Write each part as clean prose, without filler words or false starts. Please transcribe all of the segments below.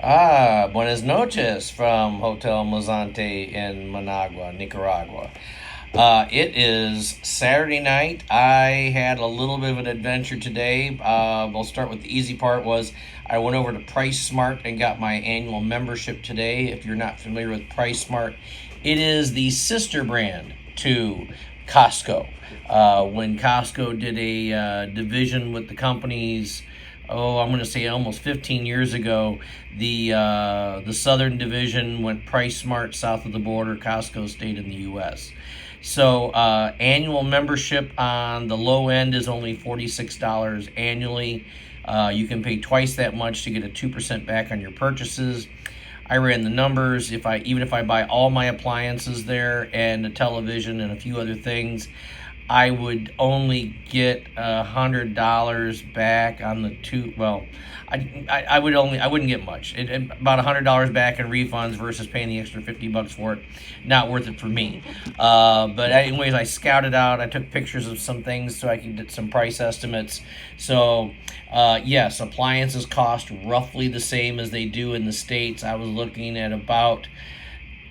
Buenas noches from Hotel Mazante in Managua, Nicaragua. It is Saturday night. I had a little bit of an adventure today. We'll start with the easy part. Was I went over to PriceSmart and got my annual membership today. If you're not familiar with PriceSmart, it is the sister brand to Costco. When Costco did a division with the companies, I'm going to say almost 15 years ago, the Southern Division went PriceSmart south of the border. Costco stayed in the U.S. So annual membership on the low end is only $46 annually. You can pay twice that much to get a 2% back on your purchases. I ran the numbers. Even if I buy all my appliances there and a television and a few other things, I would only get $100 back on the two. Well, I wouldn't get much. About $100 back in refunds versus paying the extra $50 for it. Not worth it for me. But anyways, I scouted out. I took pictures of some things so I could get some price estimates. So yes, appliances cost roughly the same as they do in the States. I was looking at about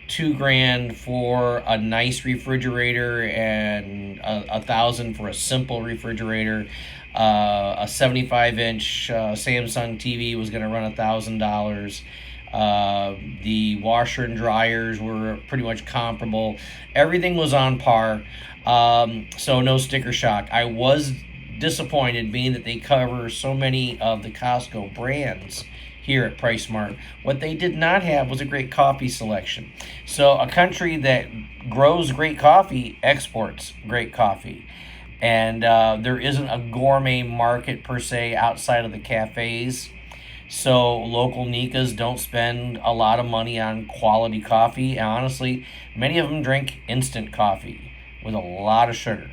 $2,000 for a nice refrigerator and $1,000 for a simple refrigerator. A 75-inch Samsung TV was going to run $1,000. The washer and dryers were pretty much comparable. Everything was on par, so no sticker shock. I was disappointed, being that they cover so many of the Costco brands here at PriceSmart. What they did not have was a great coffee selection. So a country that grows great coffee exports great coffee. And there isn't a gourmet market per se outside of the cafes. So local Nicas don't spend a lot of money on quality coffee. And honestly, many of them drink instant coffee with a lot of sugar.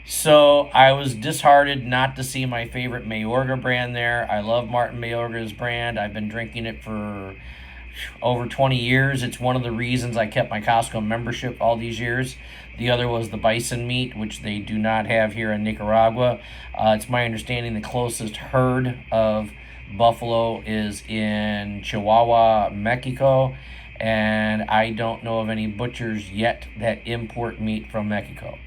So I was disheartened not to see my favorite Mayorga brand there. I love Martin Mayorga's brand. I've been drinking it for over 20 years. It's one of the reasons I kept my Costco membership all these years. The other was the bison meat, which they do not have here in Nicaragua. It's my understanding the closest herd of buffalo is in Chihuahua, Mexico, and I don't know of any butchers yet that import meat from Mexico.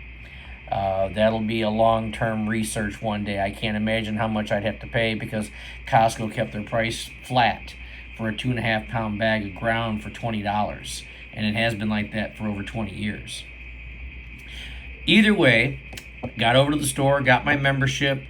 That'll be a long-term research one day. I can't imagine how much I'd have to pay, because Costco kept their price flat for a 2.5-pound bag of ground for $20, and it has been like that for over 20 years. Either way, got over to the store, got my membership,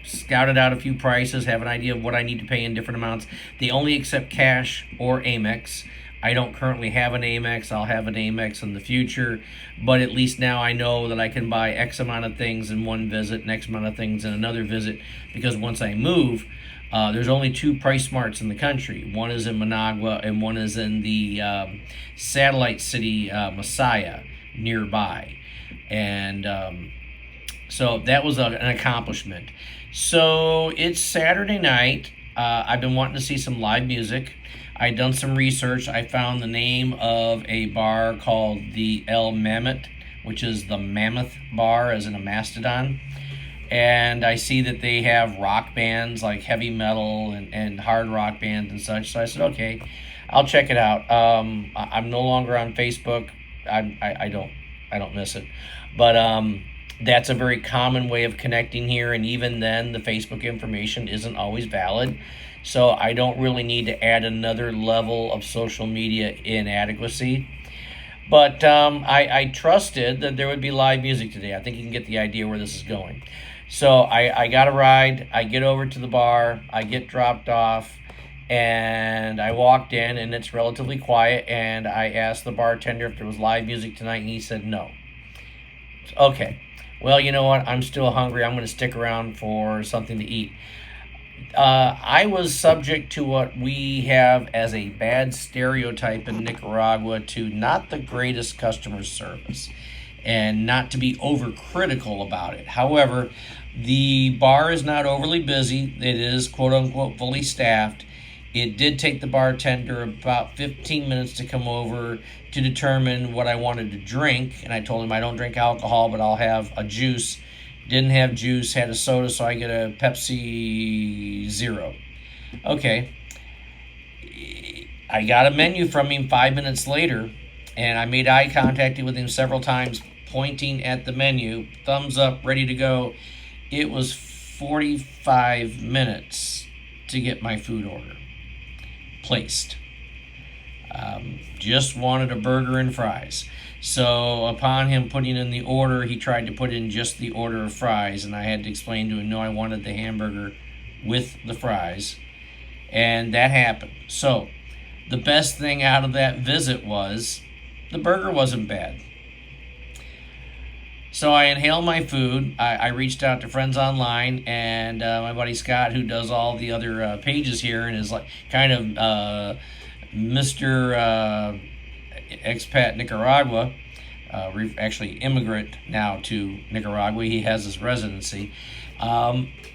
scouted out a few prices, have an idea of what I need to pay in different amounts. They only accept cash or Amex. I don't currently have an Amex. I'll have an Amex in the future, but at least now I know that I can buy X amount of things in one visit and X amount of things in another visit, because once I move, there's only two PriceSmarts in the country. One is in Managua and one is in the satellite city, Messiah, nearby. And so that was an accomplishment. So it's Saturday night. I've been wanting to see some live music. I'd done some research. I found the name of a bar called the El Mammoth, which is the Mammoth Bar, as in a mastodon. And I see that they have rock bands, like heavy metal and hard rock bands and such. So I said, okay, I'll check it out. I'm no longer on Facebook. I don't miss it. But that's a very common way of connecting here. And even then, the Facebook information isn't always valid. So I don't really need to add another level of social media inadequacy. But I trusted that there would be live music today. I think you can get the idea where this is going. So I got a ride. I get over to the bar. I get dropped off. And I walked in, and it's relatively quiet. And I asked the bartender if there was live music tonight, and he said no. Okay. Well, you know what? I'm still hungry. I'm going to stick around for something to eat. I was subject to what we have as a bad stereotype in Nicaragua, to not the greatest customer service, and not to be overcritical about it. However, the bar is not overly busy. It is quote unquote fully staffed. It did take the bartender about 15 minutes to come over to determine what I wanted to drink, and I told him I don't drink alcohol, but I'll have a juice. Didn't have juice, had a soda, so I get a Pepsi Zero. Okay. I got a menu from him 5 minutes later, and I made eye contact with him several times, pointing at the menu, thumbs up, ready to go. It was 45 minutes to get my food order placed. Just wanted a burger and fries. So upon him putting in the order, he tried to put in just the order of fries, and I had to explain to him, no, I wanted the hamburger with the fries. And that happened. So the best thing out of that visit was the burger wasn't bad. So I inhaled my food. I reached out to friends online, and my buddy Scott, who does all the other pages here and is like kind of Mr. Expat Nicaragua, actually immigrant now to Nicaragua. He has his residency.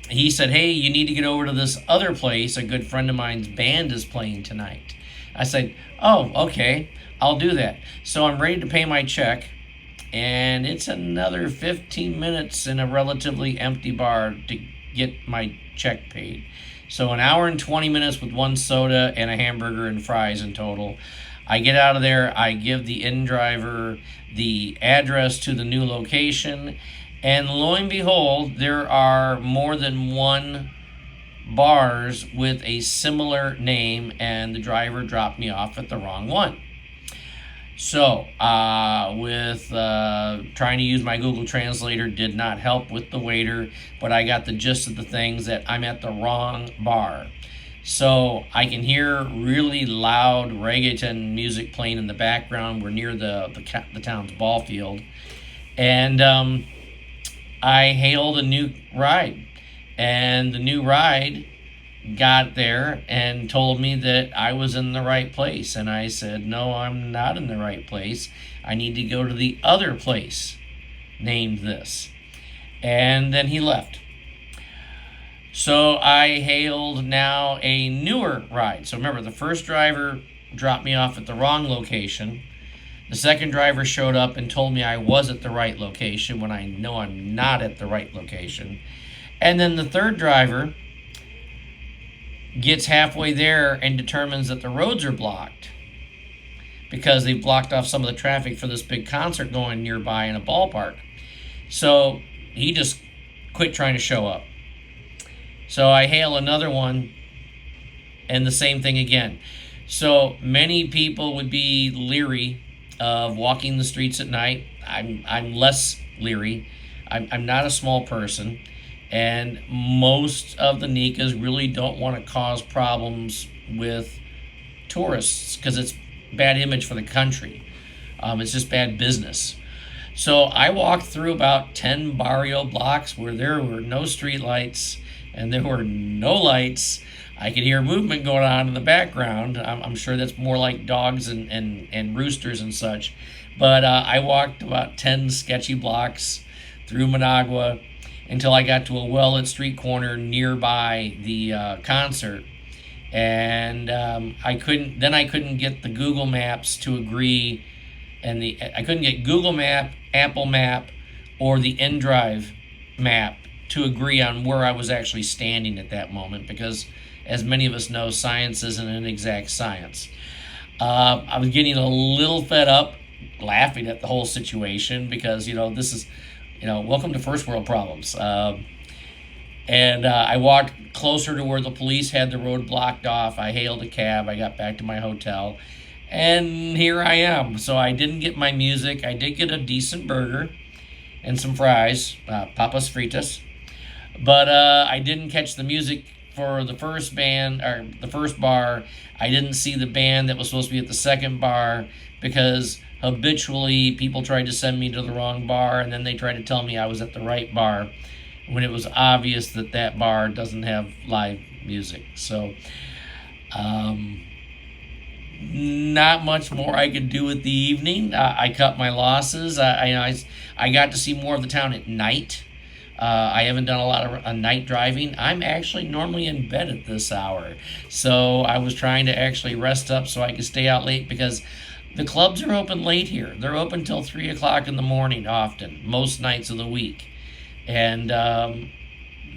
He said, hey, you need to get over to this other place. A good friend of mine's band is playing tonight. I said, oh, okay, I'll do that. So I'm ready to pay my check, and it's another 15 minutes in a relatively empty bar to get my check paid. So an hour and 20 minutes with one soda and a hamburger and fries in total. I get out of there, I give the in-driver the address to the new location, and lo and behold, there are more than one bars with a similar name, and the driver dropped me off at the wrong one. So, with trying to use my Google Translator did not help with the waiter, but I got the gist of the things that I'm at the wrong bar. So I can hear really loud reggaeton music playing in the background. We're near the town's ball field. And I hailed a new ride. And the new ride got there and told me that I was in the right place. And I said, no, I'm not in the right place. I need to go to the other place named this. And then he left. So I hailed now a newer ride. So remember, the first driver dropped me off at the wrong location. The second driver showed up and told me I was at the right location when I know I'm not at the right location. And then the third driver gets halfway there and determines that the roads are blocked because they've blocked off some of the traffic for this big concert going nearby in a ballpark. So he just quit trying to show up. So I hail another one, and the same thing again. So many people would be leery of walking the streets at night. I'm less leery. I'm not a small person, and most of the Nicas really don't want to cause problems with tourists because it's bad image for the country. It's just bad business. So I walked through about 10 Barrio blocks where there were no street lights and there were no lights. I could hear movement going on in the background. I'm sure that's more like dogs and roosters and such. But I walked about 10 sketchy blocks through Managua until I got to a well-lit street corner nearby the concert. And I couldn't get the Google Maps to agree, and I couldn't get Google Map, Apple Map, or the InDrive map to agree on where I was actually standing at that moment, because as many of us know, science isn't an exact science. I was getting a little fed up laughing at the whole situation because, this is, welcome to first world problems. And I walked closer to where the police had the road blocked off. I hailed a cab. I got back to my hotel. And here I am. So I didn't get my music. I did get a decent burger and some fries, papas fritas. But I didn't catch the music for the first band, or the first bar. I didn't see the band that was supposed to be at the second bar because habitually people tried to send me to the wrong bar, and then they tried to tell me I was at the right bar when it was obvious that that bar doesn't have live music. So not much more I could do with the evening. I cut my losses. I got to see more of the town at night. I haven't done a lot of night driving. I'm actually normally in bed at this hour. So I was trying to actually rest up so I could stay out late because the clubs are open late here. They're open till 3 o'clock in the morning often, most nights of the week. And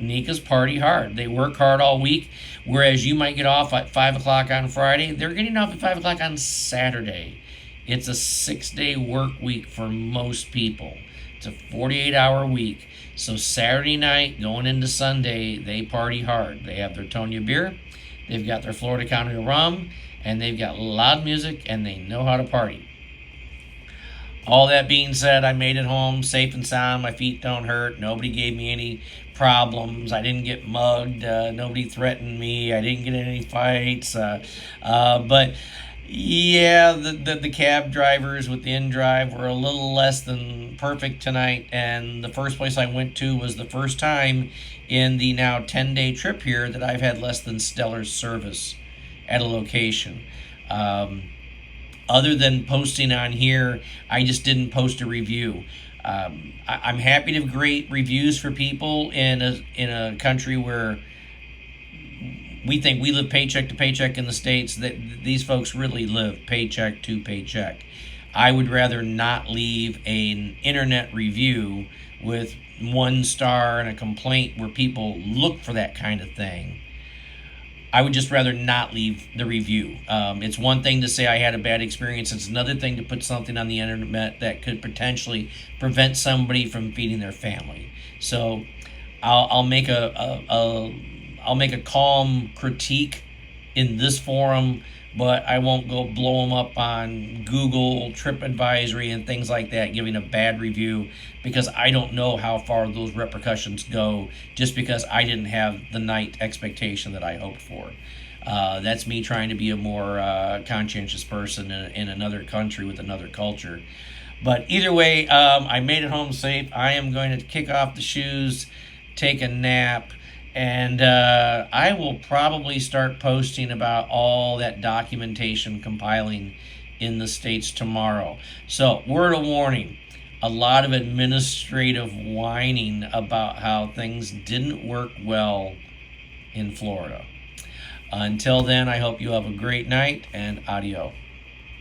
Nika's party hard. They work hard all week, whereas you might get off at 5 o'clock on Friday. They're getting off at 5 o'clock on Saturday. It's a 6-day work week for most people. It's a 48-hour week. So Saturday night going into Sunday, they party hard. They have their Tonya beer, they've got their Florida County rum, and they've got loud music, and they know how to party. All that being said, I made it home safe and sound. My feet don't hurt. Nobody gave me any problems. I didn't get mugged. Nobody threatened me. I didn't get in any fights. But yeah, the cab drivers with the in-drive were a little less than perfect tonight. And the first place I went to was the first time in the now 10-day trip here that I've had less than stellar service at a location. Other than posting on here, I just didn't post a review. I'm happy to grade reviews for people in a country where we think we live paycheck to paycheck in the States. That these folks really live paycheck to paycheck. I would rather not leave an internet review with 1 star and a complaint where people look for that kind of thing. I would just rather not leave the review. It's one thing to say I had a bad experience. It's another thing to put something on the internet that could potentially prevent somebody from feeding their family. So I'll make I'll make a calm critique in this forum, but I won't go blow them up on Google, TripAdvisory, and things like that, giving a bad review, because I don't know how far those repercussions go just because I didn't have the night expectation that I hoped for. That's me trying to be a more conscientious person in another country with another culture. But either way, I made it home safe. I am going to kick off the shoes, take a nap, and I will probably start posting about all that documentation compiling in the States tomorrow. So, word of warning, a lot of administrative whining about how things didn't work well in Florida. Until then, I hope you have a great night, and adios.